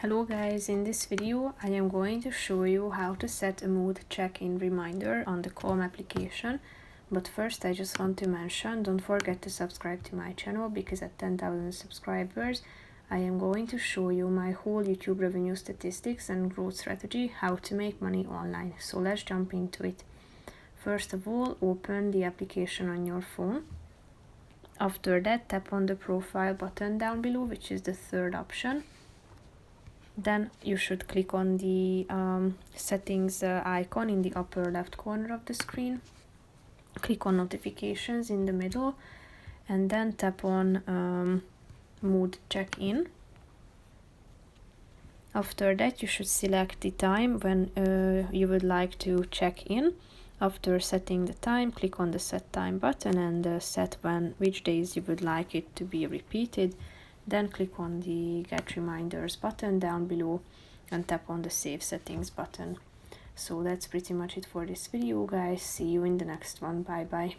Hello guys, in this video I am going to show you how to set a mood check-in reminder on the Calm application. But first I just want to mention, don't forget to subscribe to my channel, because at 10,000 subscribers I am going to show you my whole YouTube revenue statistics and growth strategy, how to make money online. So let's jump into it. First of all, open the application on your phone. After that, tap on the profile button down below, which is the third option. Then you should click on the settings icon in the upper left corner of the screen. Click on notifications in the middle and then tap on mood check-in. After that, you should select the time when you would like to check in. After setting the time, click on the set time button and set which days you would like it to be repeated. Then click on the get reminders button down below and tap on the save settings button. So that's pretty much it for this video, guys. See you in the next one. Bye bye.